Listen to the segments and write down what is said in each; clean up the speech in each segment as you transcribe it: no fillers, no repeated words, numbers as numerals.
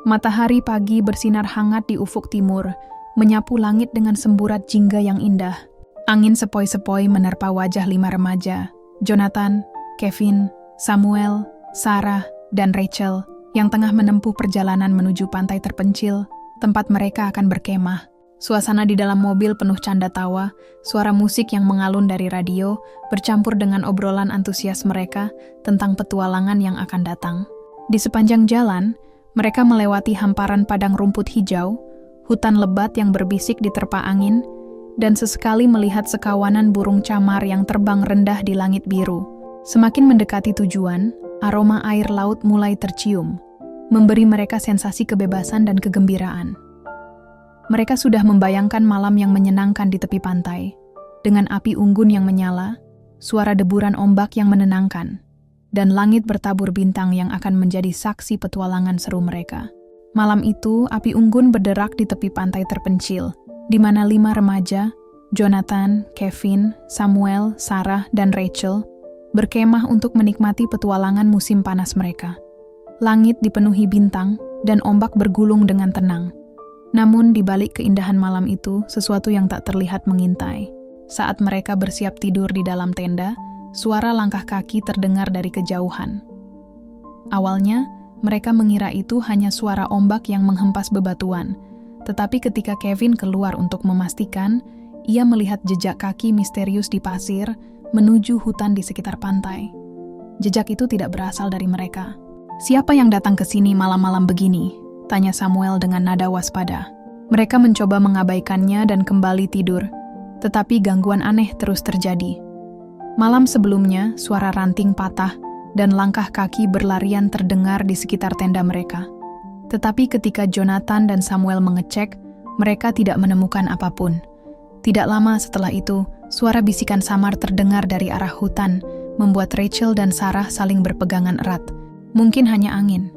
Matahari pagi bersinar hangat di ufuk timur, menyapu langit dengan semburat jingga yang indah. Angin sepoi-sepoi menerpa wajah 5 remaja, Jonathan, Kevin, Samuel, Sarah, dan Rachel, yang tengah menempuh perjalanan menuju pantai terpencil, tempat mereka akan berkemah. Suasana di dalam mobil penuh canda tawa, suara musik yang mengalun dari radio, bercampur dengan obrolan antusias mereka tentang petualangan yang akan datang. Di sepanjang jalan, mereka melewati hamparan padang rumput hijau, hutan lebat yang berbisik diterpa angin, dan sesekali melihat sekawanan burung camar yang terbang rendah di langit biru. Semakin mendekati tujuan, aroma air laut mulai tercium, memberi mereka sensasi kebebasan dan kegembiraan. Mereka sudah membayangkan malam yang menyenangkan di tepi pantai, dengan api unggun yang menyala, suara deburan ombak yang menenangkan, dan langit bertabur bintang yang akan menjadi saksi petualangan seru mereka. Malam itu, api unggun berderak di tepi pantai terpencil, di mana 5 remaja, Jonathan, Kevin, Samuel, Sarah, dan Rachel, berkemah untuk menikmati petualangan musim panas mereka. Langit dipenuhi bintang, dan ombak bergulung dengan tenang. Namun, di balik keindahan malam itu, sesuatu yang tak terlihat mengintai. Saat mereka bersiap tidur di dalam tenda, suara langkah kaki terdengar dari kejauhan. Awalnya, mereka mengira itu hanya suara ombak yang menghempas bebatuan, tetapi ketika Kevin keluar untuk memastikan, ia melihat jejak kaki misterius di pasir menuju hutan di sekitar pantai. Jejak itu tidak berasal dari mereka. "Siapa yang datang ke sini malam-malam begini?" tanya Samuel dengan nada waspada. Mereka mencoba mengabaikannya dan kembali tidur, tetapi gangguan aneh terus terjadi. Malam sebelumnya, suara ranting patah dan langkah kaki berlarian terdengar di sekitar tenda mereka. Tetapi ketika Jonathan dan Samuel mengecek, mereka tidak menemukan apapun. Tidak lama setelah itu, suara bisikan samar terdengar dari arah hutan, membuat Rachel dan Sarah saling berpegangan erat. "Mungkin hanya angin,"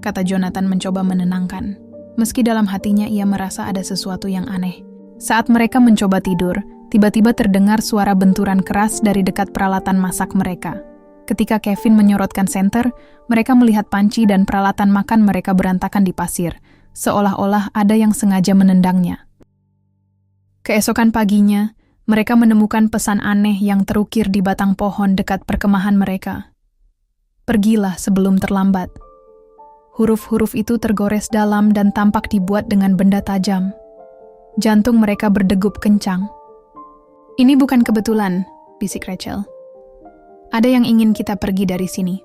kata Jonathan mencoba menenangkan. Meski dalam hatinya ia merasa ada sesuatu yang aneh. Saat mereka mencoba tidur, tiba-tiba terdengar suara benturan keras dari dekat peralatan masak mereka. Ketika Kevin menyorotkan senter, mereka melihat panci dan peralatan makan mereka berantakan di pasir, seolah-olah ada yang sengaja menendangnya. Keesokan paginya, mereka menemukan pesan aneh yang terukir di batang pohon dekat perkemahan mereka. "Pergilah sebelum terlambat." Huruf-huruf itu tergores dalam dan tampak dibuat dengan benda tajam. Jantung mereka berdegup kencang. "Ini bukan kebetulan," bisik Rachel. "Ada yang ingin kita pergi dari sini."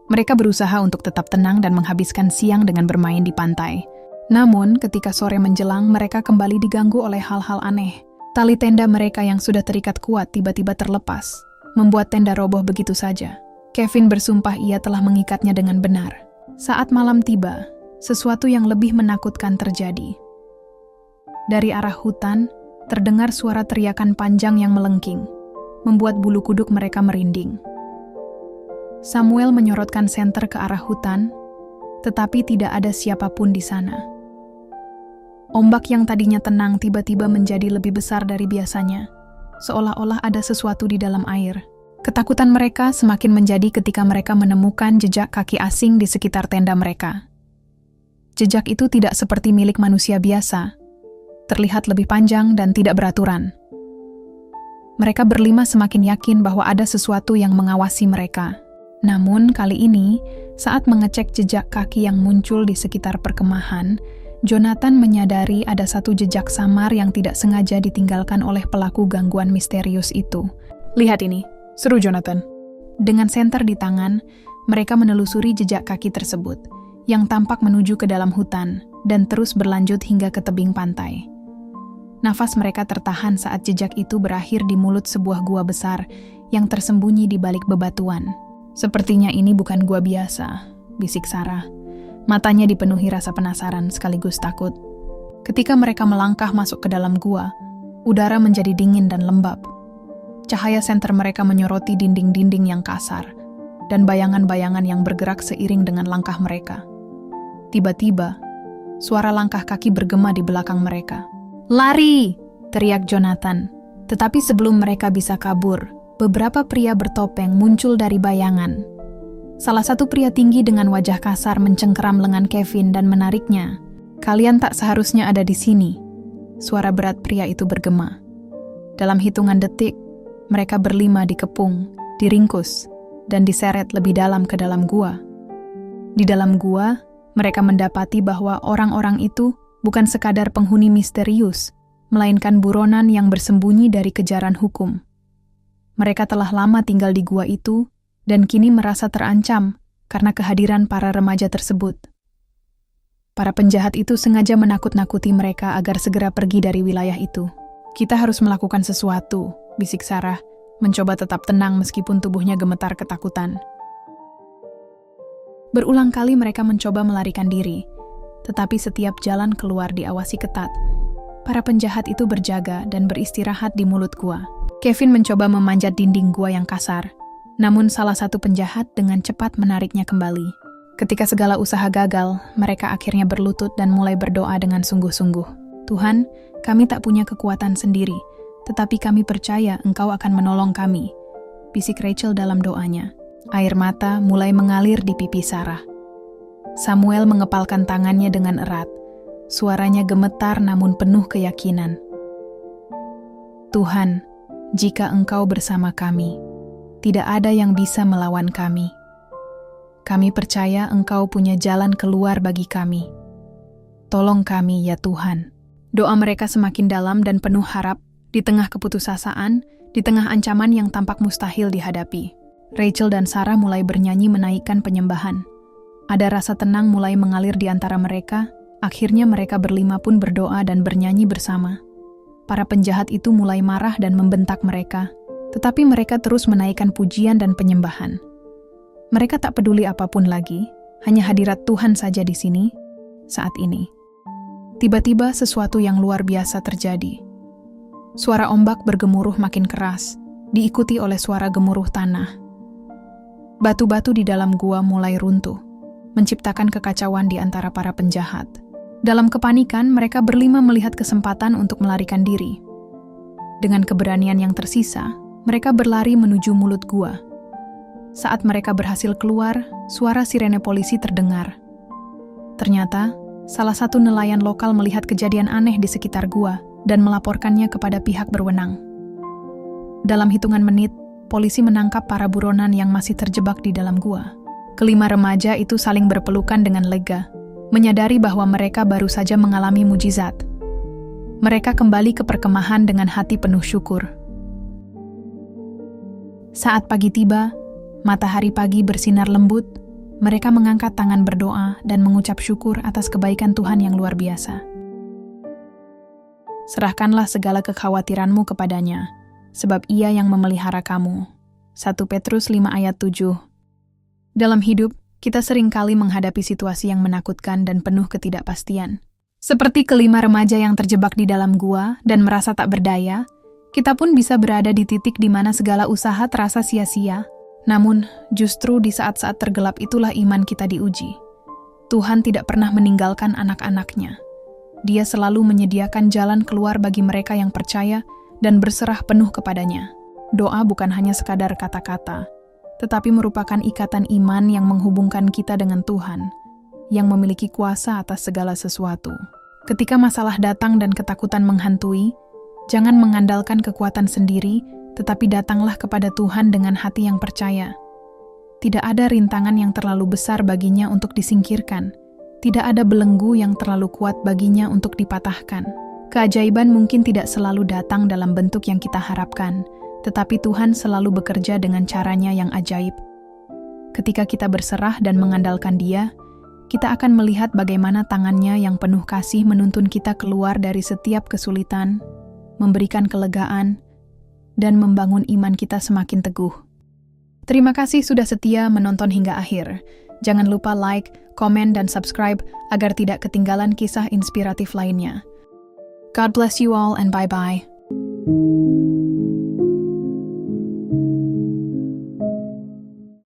Mereka berusaha untuk tetap tenang dan menghabiskan siang dengan bermain di pantai. Namun, ketika sore menjelang, mereka kembali diganggu oleh hal-hal aneh. Tali tenda mereka yang sudah terikat kuat tiba-tiba terlepas, membuat tenda roboh begitu saja. Kevin bersumpah ia telah mengikatnya dengan benar. Saat malam tiba, sesuatu yang lebih menakutkan terjadi. Dari arah hutan, terdengar suara teriakan panjang yang melengking, membuat bulu kuduk mereka merinding. Samuel menyorotkan senter ke arah hutan, tetapi tidak ada siapapun di sana. Ombak yang tadinya tenang tiba-tiba menjadi lebih besar dari biasanya, seolah-olah ada sesuatu di dalam air. Ketakutan mereka semakin menjadi ketika mereka menemukan jejak kaki asing di sekitar tenda mereka. Jejak itu tidak seperti milik manusia biasa, terlihat lebih panjang dan tidak beraturan. Mereka berlima semakin yakin bahwa ada sesuatu yang mengawasi mereka. Namun kali ini, saat mengecek jejak kaki yang muncul di sekitar perkemahan, Jonathan menyadari ada satu jejak samar yang tidak sengaja ditinggalkan oleh pelaku gangguan misterius itu. "Lihat ini," seru Jonathan. Dengan senter di tangan, mereka menelusuri jejak kaki tersebut, yang tampak menuju ke dalam hutan dan terus berlanjut hingga ke tebing pantai. Nafas mereka tertahan saat jejak itu berakhir di mulut sebuah gua besar yang tersembunyi di balik bebatuan. "Sepertinya ini bukan gua biasa," bisik Sarah. Matanya dipenuhi rasa penasaran sekaligus takut. Ketika mereka melangkah masuk ke dalam gua, udara menjadi dingin dan lembab. Cahaya senter mereka menyoroti dinding-dinding yang kasar, dan bayangan-bayangan yang bergerak seiring dengan langkah mereka. Tiba-tiba, suara langkah kaki bergema di belakang mereka. "Lari!" teriak Jonathan. Tetapi sebelum mereka bisa kabur, beberapa pria bertopeng muncul dari bayangan. Salah satu pria tinggi dengan wajah kasar mencengkeram lengan Kevin dan menariknya. "Kalian tak seharusnya ada di sini." Suara berat pria itu bergema. Dalam hitungan detik, mereka berlima dikepung, diringkus, dan diseret lebih dalam ke dalam gua. Di dalam gua, mereka mendapati bahwa orang-orang itu bukan sekadar penghuni misterius, melainkan buronan yang bersembunyi dari kejaran hukum. Mereka telah lama tinggal di gua itu dan kini merasa terancam karena kehadiran para remaja tersebut. Para penjahat itu sengaja menakut-nakuti mereka agar segera pergi dari wilayah itu. "Kita harus melakukan sesuatu," bisik Sarah, mencoba tetap tenang meskipun tubuhnya gemetar ketakutan. Berulang kali mereka mencoba melarikan diri, tetapi setiap jalan keluar diawasi ketat. Para penjahat itu berjaga dan beristirahat di mulut gua. Kevin mencoba memanjat dinding gua yang kasar, namun salah satu penjahat dengan cepat menariknya kembali. Ketika segala usaha gagal, mereka akhirnya berlutut dan mulai berdoa dengan sungguh-sungguh. "Tuhan, kami tak punya kekuatan sendiri, tetapi kami percaya Engkau akan menolong kami," bisik Rachel dalam doanya. Air mata mulai mengalir di pipi Sarah. Samuel mengepalkan tangannya dengan erat. Suaranya gemetar namun penuh keyakinan. "Tuhan, jika Engkau bersama kami, tidak ada yang bisa melawan kami. Kami percaya Engkau punya jalan keluar bagi kami. Tolong kami ya Tuhan." Doa mereka semakin dalam dan penuh harap, di tengah keputusasaan, di tengah ancaman yang tampak mustahil dihadapi. Rachel dan Sarah mulai bernyanyi menaikkan penyembahan. Ada rasa tenang mulai mengalir di antara mereka, akhirnya mereka berlima pun berdoa dan bernyanyi bersama. Para penjahat itu mulai marah dan membentak mereka, tetapi mereka terus menaikkan pujian dan penyembahan. Mereka tak peduli apapun lagi, hanya hadirat Tuhan saja di sini, saat ini. Tiba-tiba sesuatu yang luar biasa terjadi. Suara ombak bergemuruh makin keras, diikuti oleh suara gemuruh tanah. Batu-batu di dalam gua mulai runtuh, menciptakan kekacauan di antara para penjahat. Dalam kepanikan, mereka berlima melihat kesempatan untuk melarikan diri. Dengan keberanian yang tersisa, mereka berlari menuju mulut gua. Saat mereka berhasil keluar, suara sirene polisi terdengar. Ternyata, salah satu nelayan lokal melihat kejadian aneh di sekitar gua dan melaporkannya kepada pihak berwenang. Dalam hitungan menit, polisi menangkap para buronan yang masih terjebak di dalam gua. Kelima remaja itu saling berpelukan dengan lega, menyadari bahwa mereka baru saja mengalami mujizat. Mereka kembali ke perkemahan dengan hati penuh syukur. Saat pagi tiba, matahari pagi bersinar lembut, mereka mengangkat tangan berdoa dan mengucap syukur atas kebaikan Tuhan yang luar biasa. "Serahkanlah segala kekhawatiranmu kepadanya, sebab Ia yang memelihara kamu." 1 Petrus 5 ayat 7. Dalam hidup, kita sering kali menghadapi situasi yang menakutkan dan penuh ketidakpastian. Seperti kelima remaja yang terjebak di dalam gua dan merasa tak berdaya, kita pun bisa berada di titik di mana segala usaha terasa sia-sia. Namun, justru di saat-saat tergelap itulah iman kita diuji. Tuhan tidak pernah meninggalkan anak-anaknya. Dia selalu menyediakan jalan keluar bagi mereka yang percaya dan berserah penuh kepadanya. Doa bukan hanya sekadar kata-kata, tetapi merupakan ikatan iman yang menghubungkan kita dengan Tuhan, yang memiliki kuasa atas segala sesuatu. Ketika masalah datang dan ketakutan menghantui, jangan mengandalkan kekuatan sendiri, tetapi datanglah kepada Tuhan dengan hati yang percaya. Tidak ada rintangan yang terlalu besar baginya untuk disingkirkan. Tidak ada belenggu yang terlalu kuat baginya untuk dipatahkan. Keajaiban mungkin tidak selalu datang dalam bentuk yang kita harapkan, tetapi Tuhan selalu bekerja dengan caranya yang ajaib. Ketika kita berserah dan mengandalkan Dia, kita akan melihat bagaimana tangannya yang penuh kasih menuntun kita keluar dari setiap kesulitan, memberikan kelegaan, dan membangun iman kita semakin teguh. Terima kasih sudah setia menonton hingga akhir. Jangan lupa like, komen, dan subscribe agar tidak ketinggalan kisah inspiratif lainnya. God bless you all and bye-bye.